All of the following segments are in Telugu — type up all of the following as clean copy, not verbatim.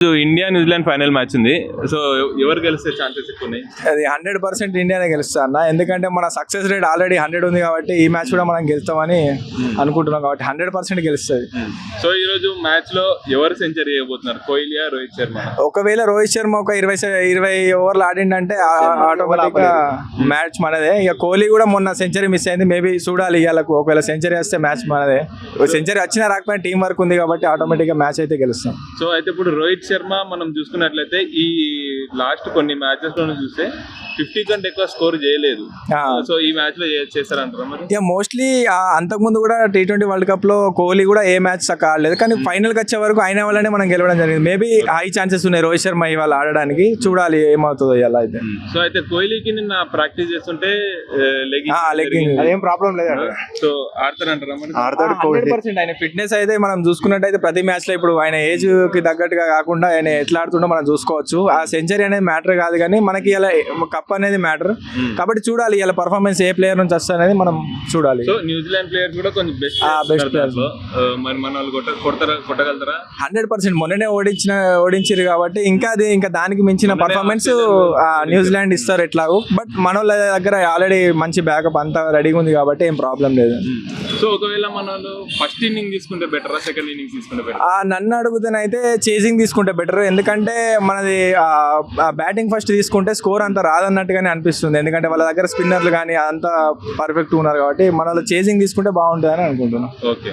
ఇండియా న్యూజిలాండ్ ఫైనల్ మ్యాచ్ ఉంది. సో ఎవరు గెలిస్తే ఛాన్సెస్ ఎక్కువ ఉన్నాయి? అది 100% ఇండియానే గెలుస్తా అన్న. ఎందుకంటే మన సక్సెస్ రేట్ ఆల్రెడీ 100 ఉంది కాబట్టి ఈ మ్యాచ్ కూడా మనం గెలుస్తామని అనుకుంటున్నాం కాబట్టి 100% గెలుస్తుంది. సో ఈ రోజు మ్యాచ్ లో ఎవరు సెంచరీ చేయబోతున్నారు, కోహ్లీయా రోహిత్ శర్మ? ఒకవేళ రోహిత్ శర్మ ఒక 20 ఓవర్లు ఆడిందంటే ఆటోమేటిక్ గా మ్యాచ్ మనదే. ఇక కోహ్లీ కూడా మొన్న సెంచరీ మిస్ అయింది, మేబీ చూడాలి ఇవాళ. ఒకవేళ సెంచరీ వస్తే మ్యాచ్ మనదే. సెంచరీ వచ్చినా రాకపోయినా టీం వర్క్ ఉంది కాబట్టి ఆటోమేటిక్ గా మ్యాచ్ అయితే గెలుస్తాం. సో అయితే ఇప్పుడు రోహిత్ శర్మ మనం చూసుకున్నట్లయితే ఈ లాస్ట్ కొన్ని మ్యాచెస్ లో చూస్తే 50 కంటే ఎక్కువ స్కోర్ చేయలేదు. సో ఈ మ్యాచ్ లో చేస్తారంటారా మరి? ఇక మోస్ట్లీ అంతకుముందు కూడా T20 వరల్డ్ కప్ లో కోహ్లీ కూడా ఏ మ్యాచ్ చక్కగా ఆడలేదు, కానీ ఫైనల్ కి వచ్చే వరకు అయిన వల్లనే మనం గెలవడం జరిగింది. మేబీ హై ఛాన్సెస్ ఉన్నాయి రోహిత్ శర్మ ఇవాళ ఆడడానికి. చూడాలి ఏమవుతుందో ఇలా అయితే. సో అయితే కోహ్లీకి నిన్న ప్రాక్టీస్ చేస్తుంటే అదేం ప్రాబ్లం లేదు. సో ఆడతారంటారా మరి? ఆడతాడు 100%. ఆయన ఫిట్నెస్ అయితే మనం చూసుకున్నట్టయితే ప్రతి మ్యాచ్ లో ఇప్పుడు ఆయన ఏజ్ కి తగ్గట్టుగా కాకుండా ఆయన ఎట్లా ఆడుతుండో మనం చూసుకోవచ్చు. ఆ సెంచరీ అనేది మ్యాటర్ కాదు, కానీ మనకి ఇలా కప్ అనేది మ్యాటర్ కాబట్టి చూడాలి ఇలా పర్ఫార్మెన్స్ ఏ ప్లేయర్ నుంచి వస్తుంది అనేది మనం చూడాలి. సో న్యూజిలాండ్ ప్లేయర్స్ కూడా కొంచెం బెస్ట్ ప్లేయర్స్. మరి మన వాళ్ళు కొట్టగలుగుతారా? 100%. మొన్ననే ఓడించారు కాబట్టి ఇంకా దానికి మించిన పర్ఫార్మెన్స్ న్యూజిలాండ్ ఇస్తారు ఎట్లాగో. బట్ మన వాళ్ళ దగ్గర ఆల్రెడీ మంచి బ్యాకప్ అంతా రెడీగా ఉంది కాబట్టి ఏం ప్రాబ్లం లేదు. సో ఒకవేళ మన వాళ్ళు ఫస్ట్ ఇన్నింగ్ తీసుకుంటే బెటరా, సెకండ్ ఇన్నింగ్ తీసుకుంటే బెటర్? నన్ను అడుగుతానైతే చేసింగ్ తీసుకుంటే బెటర్. ఎందుకంటే మనది బ్యాటింగ్ ఫస్ట్ తీసుకుంటే స్కోర్ అంత రాదన్నట్టుగానే అనిపిస్తుంది. ఎందుకంటే వాళ్ళ దగ్గర స్పిన్నర్లు కానీ అంతా పర్ఫెక్ట్ ఉన్నారు కాబట్టి మన వాళ్ళు చేసింగ్ తీసుకుంటే బాగుంటుందని అనుకుంటున్నాను. Okay.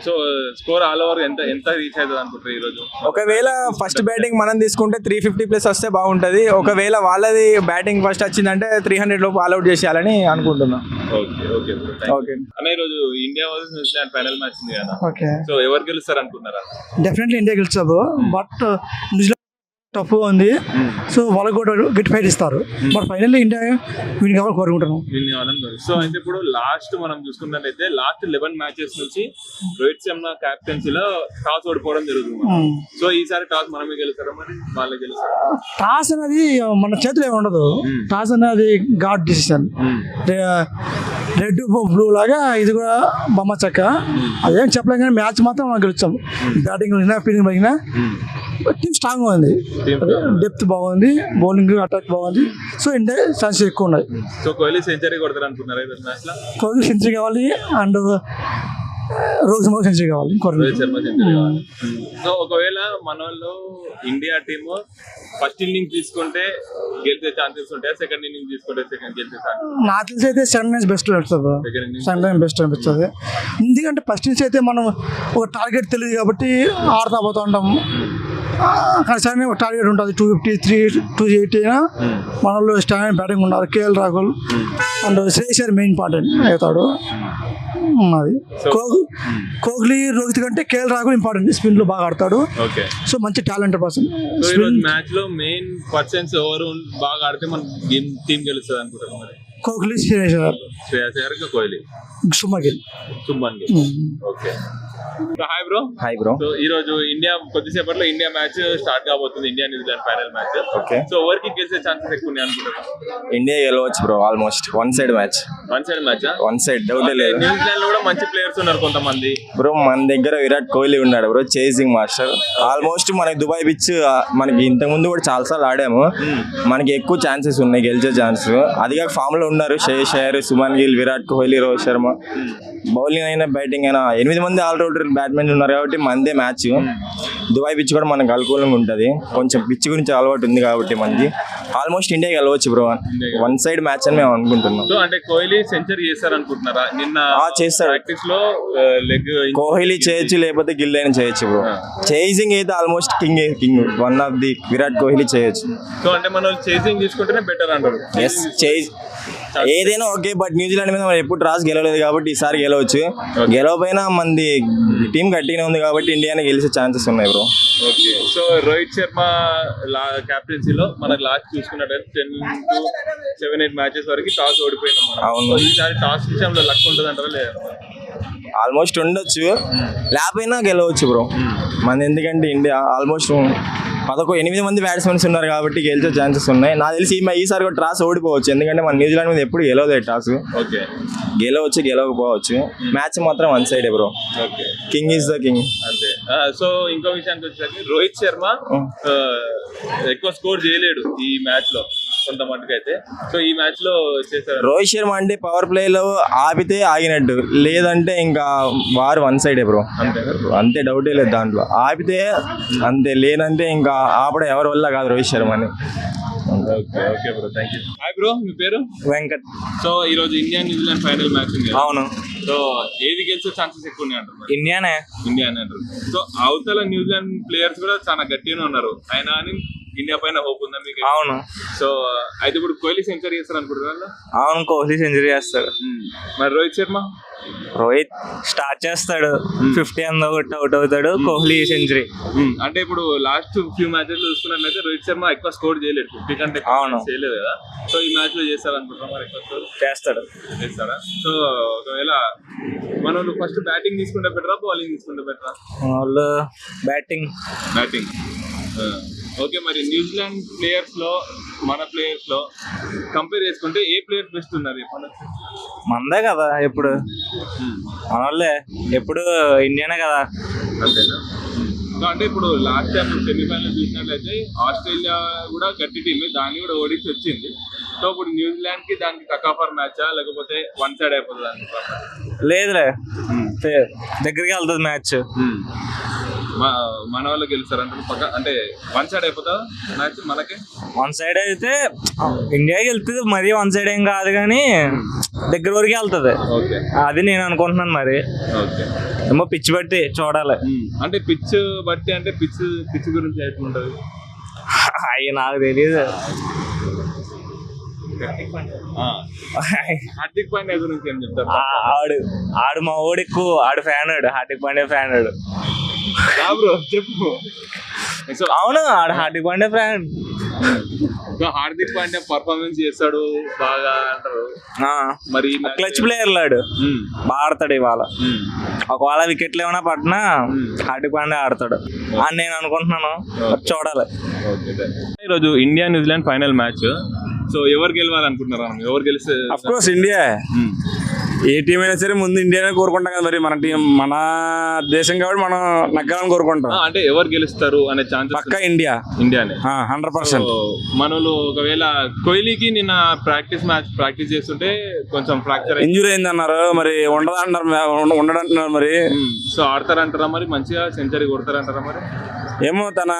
So score all over ఎంత రీచ్ అవుతుంది అనుకుంటారు ఈ రోజు? ఒకవేళ ఫస్ట్ బ్యాటింగ్ మనం తీసుకుంటే 350+ వస్తే బాగుంటుంది. ఒకవేళ వాళ్ళది బ్యాటింగ్ ఫస్ట్ వచ్చిందంటే 300 లోపు ఆల్అౌట్ చేసేయాలని అనుకుంటున్నాను. ఓకే అన్న, ఈ రోజు India versus New Zealand final match ఉంది కదా. ఓకే, సో ఎవరు గెలుస్తారు అనుకున్నారా? డెఫినెట్లీ ఇండియా గెలుస్తారు. బట్ న్యూజిలాండ్ టఫ్ ఉంది, సో వాళ్ళకి కూడా గట్టి ఫైట్ ఇస్తారు. బట్ ఫైనల్లీ ఇండియా విన్ కావాలని కోరుకుంటున్నాం. సో అయితే ఇప్పుడు లాస్ట్ మనం చూసుకున్నట్లయితే లాస్ట్ 11 మ్యాచెస్ నుంచి రోహిత్ శర్మ క్యాప్టెన్సీలో టాస్ ఓడిపోవడం జరుగుతుంది. సో ఈసారి టాస్ మనమే గెలుస్తారా మరి వాళ్ళే గెలుస్తారు? టాస్ అనేది మన చేతిలో ఏమి ఉండదు. టాస్ అనేది గాడ్ డిసిషన్. రెడ్ బ్లూ లాగా ఇది కూడా బొమ్మ చెక్క. అదేం చెప్పలేం, కానీ మ్యాచ్ మాత్రం మనం గెలుస్తాం. బ్యాటింగ్ ఫీల్డింగ్ పడినా టీమ్ స్ట్రాంగ్ ఉంది, డెప్త్ బాగుంది, బౌలింగ్ అటాక్ బాగుంది. సో ఇండియా ఛాన్సెస్ ఎక్కువ ఉన్నాయి. సో కోహ్లీ సెంచరీ కొడతారు అనుకున్నారా ఈ మ్యాచ్ లో? కోహ్లీ సెంచరీ కావాలి అండ్ రోహిత్ శర్మ సెంచరీ కావాలి. సో ఒకవేళ మన వాళ్ళు ఇండియా టీమ్ ఫస్ట్ ఇన్నింగ్ తీసుకుంటే గెలిచే ఛాన్సెస్ ఉంటాయి, సెకండ్ ఇన్నింగ్ తీసుకుంటే గెలిచే ఛాన్సెస్? నాకు తెలిసి అయితే సెకండ్ ఇన్నింగ్స్ బెస్ట్ అనిపిస్తుంది. సెకండ్ ఇన్నింగ్స్ బెస్ట్ అనిపిస్తుంది. ఎందుకంటే ఫస్ట్ ఇన్నింగ్స్ అయితే మనం ఒక టార్గెట్ తెలియదు కాబట్టి ఆడుతా పోతూ ఉంటాము. కానీ సరైన ఒక టార్గెట్ ఉంటుంది 253, 280 అయినా మన వాళ్ళు స్టాండ్ బ్యాటింగ్ ఉన్నారు. KL Rahul and Shreyas Iyer main important అవుతాడు. అది కోహ్లీ రోహిత్ కంటే KL రాహుల్ ఇంపార్టెంట్. స్పిన్ లో బాగా ఆడతాడు. సో మంచి టాలెంటెడ్ పర్సన్. మ్యాచ్ లో మెయిన్ పర్సన్స్ ఎవరు బాగా ఆడితే మన టీం గెలుస్తుంది అనుకుంటారు మరి? Kohli, Shreyas Iyer, Kohli, Shubman Gill. Okay. Hi bro. Hi bro. So ఈ రోజు ఇండియా కొద్దిసేపట్లో ఇండియా మ్యాచ్ స్టార్ట్ కాబోతుంది, India New Zealand final match. Okay. So ఎవరికి గెలిచే ఛాన్సెస్ ఎక్కువ ఉన్నాయి అనుకుంటున్నా? ఇండియా గెలవచ్చు bro. Almost one side match. One side doubt లేదు. న్యూజిలాండ్ లో కూడా మంచి ప్లేయర్స్ ఉన్నారు కొంతమంది బ్రో. మన దగ్గర విరాట్ కోహ్లీ ఉన్నాడు బ్రో, చేసింగ్ మాస్టర్. ఆల్మోస్ట్ మనకి దుబాయ్ పిచ్ మనకి ఇంతకు ముందు కూడా చాలా సార్లు ఆడాము. మనకి ఎక్కువ ఛాన్సెస్ ఉన్నాయి గెలిచే ఛాన్స్. అదిగా ఫామ్ లో ఉన్నారు శ్రేయస్ అయ్యర్, శుభ్మన్ గిల్, విరాట్ కోహ్లీ, రోహిత్ శర్మ. బౌలింగ్ అయినా బ్యాటింగ్ అయినా 8 మంది ఆల్రౌండర్ బ్యాట్మెన్ ఉన్నారు కాబట్టి మనదే మ్యాచ్. దుబాయ్ పిచ్ కూడా మనకు అనుకూలంగా ఉంటుంది. కొంచెం పిచ్ గురించి అలవాటు ఉంది కాబట్టి మనకి ఆల్మోస్ట్ ఇండియా గెలవచ్చు బ్రో. వన్ సైడ్ మ్యాచ్ అని మేము అనుకుంటున్నాం. సో అంటే కోహ్లీ సెంచరీ చేస్తారు అనుకుంటున్నారా? నిన్న చేస్తాడు ప్రాక్టీస్ లో లెగ్. కోహ్లీ చేయొచ్చు, లేకపోతే గిల్ అయినా చేయొచ్చు బ్రో. చేసింగ్ అయితే almost king one of the Virat Kohli చేయొచ్చు. సో అంటే మనం చేసింగ్ తీసుకుంటేనే బెటర్ అంటారు? ఏదైనా ఓకే, బట్ న్యూజిలాండ్ మీద మనం ఎప్పుడు టాస్ గెలవలేదు కాబట్టి ఈసారి గెలవచ్చు. గెలవపోయినా మంది టీం గట్టిగా ఉంది కాబట్టి ఇండియానే గెలిచే ఛాన్సెస్ ఉన్నాయి bro. Okay. So Rohit Sharma క్యాప్టెన్సీలో మనకు లాస్ట్ చూసుకున్నట్టయితే 10 to 7-8 మ్యాచెస్ వరకు టాస్ ఓడిపోయినాం. అవును. ఈసారి టాస్ విషయంలో లక్ ఉంటుంది అంటారా లేదా? ఆల్మోస్ట్ ఉండొచ్చు, లేకపోయినా గెలవచ్చు బ్రో మన. ఎందుకంటే ఇండియా ఆల్మోస్ట్ 8 మంది బ్యాట్స్మెన్స్ ఉన్నారు కాబట్టి గెలిచే ఛాన్సెస్ ఉన్నాయి. నాకు తెలిసి ఈసారి కూడా టాస్ ఓడిపోవచ్చు, ఎందుకంటే మన న్యూజిలాండ్ మీద ఎప్పుడు గెలవలేదు టాస్. గెలవచ్చు, గెలవకపోవచ్చు. మ్యాచ్ మాత్రం వన్ సైడే bro. King is the king. అంతే. సో ఇంకో విషయానికి వచ్చేసరికి రోహిత్ శర్మ ఎక్కువ స్కోర్ చేయలేడు ఈ మ్యాచ్ లో కొంత మటుకు అయితే. సో ఈ మ్యాచ్ లో చేశారు. రోహిత్ శర్మ అంటే పవర్ ప్లేలో ఆపితే ఆగినట్టు, లేదంటే ఇంకా వారు వన్ సైడే బ్రో. అంతే డౌటే లేదు దాంట్లో. ఆపితే అంతే, లేదంటే ఇంకా ఆపడం ఎవరి వల్ల కాదు రోహిత్ శర్మని. Okay okay bro, thank you. Hi bro, మీ పేరు? వెంకట్. సో ఈ రోజు ఇండియా న్యూజిలాండ్ ఫైనల్ మ్యాచ్ ఉంది. అవును. సో ఏది గెలిచే ఛాన్సెస్ ఎక్కువ ఉన్నాయి అంటారు? ఇండియానే అంటారు. సో అవతల న్యూజిలాండ్ ప్లేయర్స్ కూడా చాలా గట్టిగానే ఉన్నారు, అయినా అని ఇండియా పైన హోప్ ఉందా మీకు? అవును. సో అయితే ఇప్పుడు కోహ్లీ సెంచరీ చేస్తారు అనుకుంటున్నారు? అవును, కోహ్లీ సెంచరీ చేస్తాడు. మరి రోహిత్ శర్మ? రోహిత్ స్టార్ట్ చేస్తాడు, 50 ఒకటి అవుట్ అవుతాడు, కోహ్లీ సెంచరీ. అంటే ఇప్పుడు లాస్ట్ ఫ్యూ మ్యాచెస్ చూసుకున్నట్లయితే రోహిత్ శర్మ ఎక్కువ స్కోర్ చేయలేడు, 50 కంటే చేయలేదు కదా. సో ఈ మ్యాచ్ లో చేస్తారు అనుకుంటున్నా, మరి ఎక్కువ స్కోర్ చేస్తాడా? సో ఒకవేళ మన వాళ్ళు ఫస్ట్ బ్యాటింగ్ తీసుకుంటే బెటరా, బౌలింగ్ తీసుకుంటే బెటరా? వాళ్ళు బ్యాటింగ్. ఓకే, మరి న్యూజిలాండ్ ప్లేయర్స్ లో మన ప్లేయర్స్ లో కంపేర్ చేసుకుంటే ఏ ప్లేయర్స్ బెస్ట్ ఉన్నారు? మందే కదా ఎప్పుడు, మన వాళ్ళే ఎప్పుడు ఇండియానే కదా. అంతేనా? సో అంటే ఇప్పుడు లాస్ట్ టైం సెమీఫైనల్ చూసినట్లయితే ఆస్ట్రేలియా కూడా గట్టి టీమ్, దాన్ని కూడా ఓడించి వచ్చింది. సో ఇప్పుడు న్యూజిలాండ్ కి దానికి టకాఫర్ మ్యాచా, లేకపోతే వన్ సైడ్ అయిపోతుంది? లేదులే, దగ్గరికి వెళ్తుంది మ్యాచ్. మన వాళ్ళు గెలుస్తారంటారు పక్క, అంటే వన్ సైడ్ అయిపోతా మ్యాచ్ మనకి? వన్ సైడ్ అయితే ఇండియాకి వెళ్తుంది, మరీ వన్ సైడ్ ఏం కాదు కానీ దగ్గర వరకు వెళ్తుంది. అది నేను అనుకుంటున్నాను. మరి ఏమో పిచ్ బట్టి చూడాలి. అంటే పిచ్ బట్టి అంటే పిచ్ గురించి ఎట్లుంటది అయ్యి నాకు తెలియదు. హార్దిక్ పాండ్యా గురించి ఏం చెప్తారు? ఆడు మా ఓడి ఎక్కువ, ఆడు fan, Hardik Pandya fan. Bro చెప్పు. అవును, ఆడు హార్దిక్ పాండ్యా ఫ్యాన్. హార్దిక్ పాండ్యా పర్ఫార్మెన్స్ చేస్తాడు బాగా అంటారు. మరి క్లచ్ ప్లేయర్ లాడు, బాగా ఆడతాడు. ఇవాళ ఒకవేళ వికెట్లు ఏమైనా పట్టినా హార్దిక్ పాండ్యా ఆడతాడు అని నేను అనుకుంటున్నాను. చూడాలి. ఈరోజు India New Zealand final match. So ఎవరు గెలవాలనుకుంటున్నారు? ఎవరు గెలిస్తే? Of course India. A team అయినా సరే ముందు ఇండియానే కోరుకుంటాం కదా. మరి మన టీం, మన దేశం కాబట్టి మనం నగ్గాలని కోరుకుంటాం. అంటే ఎవరు గెలుస్తారు అనే ఛాన్స్ పక్కా ఇండియానే 100%. మనలు ఒకవేళ కోహ్లీకి నిన్న ప్రాక్టీస్ చేస్తుంటే కొంచెం ఫ్రాక్చర్ ఇంజురీ అయింది అన్నారు, మరి ఉండడంటున్నారు మరి. సో ఆడతారంటారా మరి? మంచిగా సెంచరీ కొడతారంటారా మరి? ఏమో, తన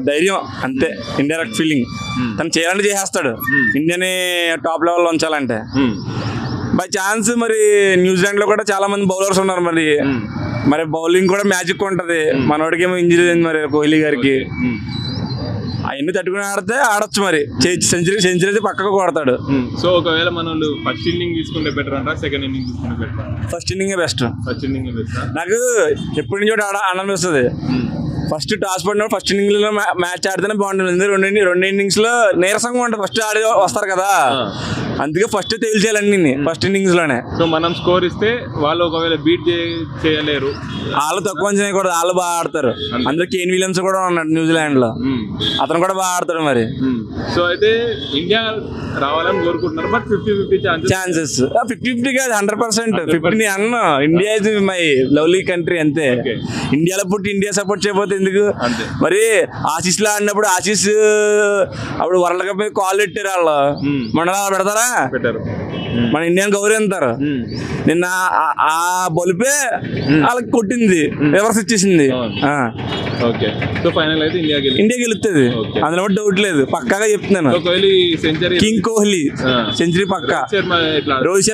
ధైర్యం అంతే, ఇండైరెక్ట్ ఫీలింగ్. తను చేయాలంటే చేసేస్తాడు. ఇండియాని టాప్ లెవెల్లో ఉంచాలంటే. బై ఛాన్స్ మరి న్యూజిలాండ్ లో కూడా చాలా మంది బౌలర్స్ ఉన్నారు. మరి బౌలింగ్ కూడా మ్యాజిక్ ఉంటది. మనోడికి ఏమో ఇంజరీ అయింది మరి కోహ్లీ గారికి. అవన్నీ తట్టుకుని ఆడొచ్చు. మరి సెంచరీ అయితే పక్కకు కొడతాడు. సో ఒకవేళ మన ఫస్ట్ ఇన్నింగ్ తీసుకుంటే బెటర్ అంటారా, సెకండ్ ఇన్నింగ్ తీసుకుంటే బెటర్? ఫస్ట్ ఇన్నింగే బెస్ట్. నాకు ఎప్పటి నుంచి ఆనందం వస్తుంది. ఫస్ట్ టాస్ పడినప్పుడు ఫస్ట్ ఇన్నింగ్స్ లో మ్యాచ్ ఆడితేనే బాగుంటుంది. రెండు ఇన్నింగ్స్ లో నీరసంగా ఉంటుంది. ఫస్ట్ ఆడి వస్తారు కదా, అందుకే ఫస్ట్ తేల్చేయాలన్నీ ఫస్ట్ ఇన్నింగ్స్ లోనే. సో మనం స్కోర్ ఇస్తే వాళ్ళు ఒకవేళ బీట్ చేయలేరు. వాళ్ళు తక్కువ అంచనా కూడా, వాళ్ళు బాగా ఆడతారు. అందులో కేన్ విలియమ్స్ కూడా ఉన్నాడు న్యూజిలాండ్ లో, అతను కూడా బాగా ఆడతాడు మరి. సో అయితే ఇండియా రావాలని కోరుకుంటున్నారు, బట్ 50-50 ఛాన్సెస్. 50-50 కాదు, 100%. 50 అన్నా. India is my lovely country అంతే. ఇండియాలో పుట్టి ఇండియా సపోర్ట్ చేయకపోతే ఎందుకు? మరి ఆశీస్ లో ఆడినప్పుడు ఆశీస్ అప్పుడు వరల్డ్ కప్ మీద కాల్ పెట్టారు వాళ్ళు. మన పెడతారా? పెట్టారు. మన ఇండియన్ గౌరవిస్తారు. నిన్న ఆ బొలిపే వాళ్ళకి కొట్టింది, రివర్స్ ఇచ్చేసింది. ఓకే, సో ఫైనల్ అయితే ఇండియా గెలుస్తుంది, అందులో డౌట్ లేదు. పక్కాగా చెప్తున్నాను. కింగ్ కోహ్లీ సెంచరీ పక్కా. రోహిత్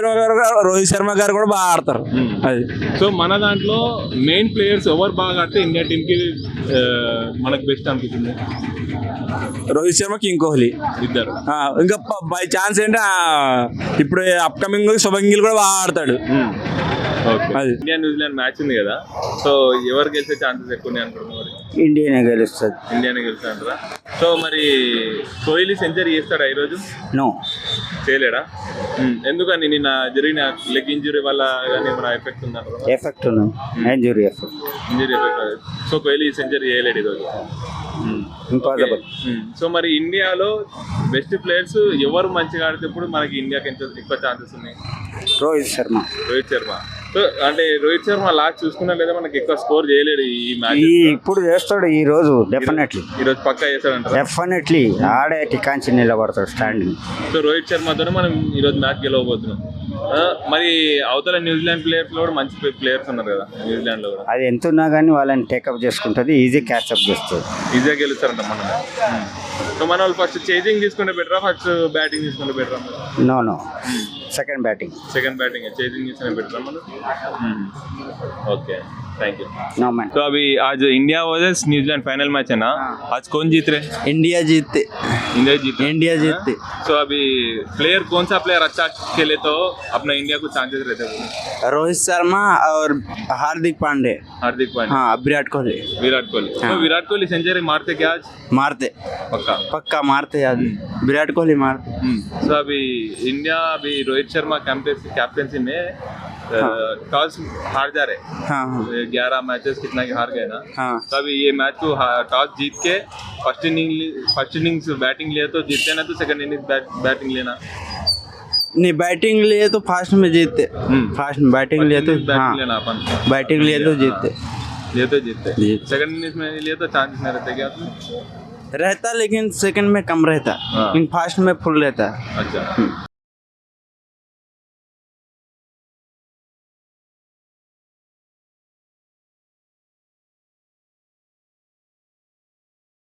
శర్మ గారు కూడా బాగా ఆడతారు. అది సో మన దాంట్లో మెయిన్ ప్లేయర్స్ ఎవరు బాగా ఆడితే ఇండియా టీమ్ కి మనకు బెస్ట్ అనిపిస్తుంది? రోహిత్ శర్మ, కింగ్ కోహ్లీ ఇద్దరు. ఇంకా బై ఛాన్స్ ఏంటి ఇప్పుడు అప్కమింగ్ శుభంగ్ గిల్ కూడా బాగా ఆడతాడు. అది ఇండియా న్యూజిలాండ్ మ్యాచ్ ఉంది కదా, సో ఎవరు గెలిచే ఛాన్సెస్ ఎక్కువ ఉన్నాయి అనుకుంటున్నారు? ఇండియానే గెలుస్తుంది. ఇండియానే గెలుస్తారంటారా? సో మరి కోహ్లీ సెంచరీ చేస్తాడా ఈరోజు? నో, చేయలేడా? ఎందుకని? నిన్న జరిగిన లెగ్ ఇంజురీ వల్ల కానీ ఏమైనా ఎఫెక్ట్ ఉందంటారా? ఎఫెక్ట్ ఉంది, injury effect. So Kohli century చేయలేడు ఈరోజు. ఇంపాసిబుల్. సో మరి ఇండియాలో బెస్ట్ ప్లేయర్స్ ఎవరు మంచిగా ఆడితే ఇప్పుడు మనకి ఇండియాకి ఎంత ఎక్కువ ఛాన్సెస్ ఉన్నాయి? రోహిత్ శర్మ. సో అంటే రోహిత్ శర్మ లాస్ట్ చూసుకున్నా లేదా మనకి ఎక్కువ స్కోర్ చేయలేడు ఈ మ్యాచ్. ఇప్పుడు చేస్తాడు ఈ రోజు డెఫినెట్లీ ఈ రోజు పక్కా చేస్తాడంటారు. డెఫినెట్లీ ఆడే టికాంచి నిలబడతాడు స్టాండింగ్. సో రోహిత్ శర్మతోనే మనం ఈ రోజు మ్యాచ్ గెలవబోతున్నాం. మరి అవతల న్యూజిలాండ్ ప్లేయర్స్ లో కూడా మంచి ప్లేయర్స్ ఉన్నారు కదా న్యూజిలాండ్ లో కూడా. అది ఎంత ఉన్నా కానీ వాళ్ళని టేకప్ చేసుకుంటుంది, ఈజీ క్యాచ్అప్ చేస్తుంది. ఈజీగా గెలుస్తారంట మనం. సో మన వాళ్ళు ఫస్ట్ చేజింగ్ తీసుకుంటే బెటరా ఫస్ట్ బ్యాటింగ్ తీసుకుంటే బెటరా? No no, second batting. Second batting है, चेजिंग इसने बेटर मतलब. Okay, thank you. No man. तो अभी आज India versus New Zealand final match है ना, आज कौन जीत रहे? इंडिया जीतते. इंडिया जीतते. तो अभी प्लेयर कौन सा प्लेयर अच्छा खेले तो अपना इंडिया को चांसेस रहते हैं? रोहित शर्मा और हार्दिक पांडे. हार्दिक पांडे. हाँ, विराट कोहली. विराट कोहली. तो विराट कोहली सेंचुरी मारते क्या आज? मारते पक्का पक्का मारते आज. विराट कोहली मारते. तो अभी इंडिया अभी रोहित शर्मा कैप्टनसी में टॉस हार जा रहे. हाँ 11 मैचेस कितना की हार गए ना. हाँ. तो अभी ये मैच को टॉस जीत के फर्स्ट इनिंग्स बैटिंग लिए तो जीतते ना, तो सेकंड इनिंग्स बैटिंग लेना. नहीं, बैटिंग लिए तो फास्ट में जीतते. फास्ट में बैटिंग लिए तो बैटिंग लेना अपन. बैटिंग लिए तो जीतते. जीतते. सेकंड इनिंग्स में लिए तो चांसेस नहीं रहते क्या उसमें? रहता, लेकिन सेकंड में कम रहता. हाँ. लेकिन फास्ट में फुल रहता. अच्छा.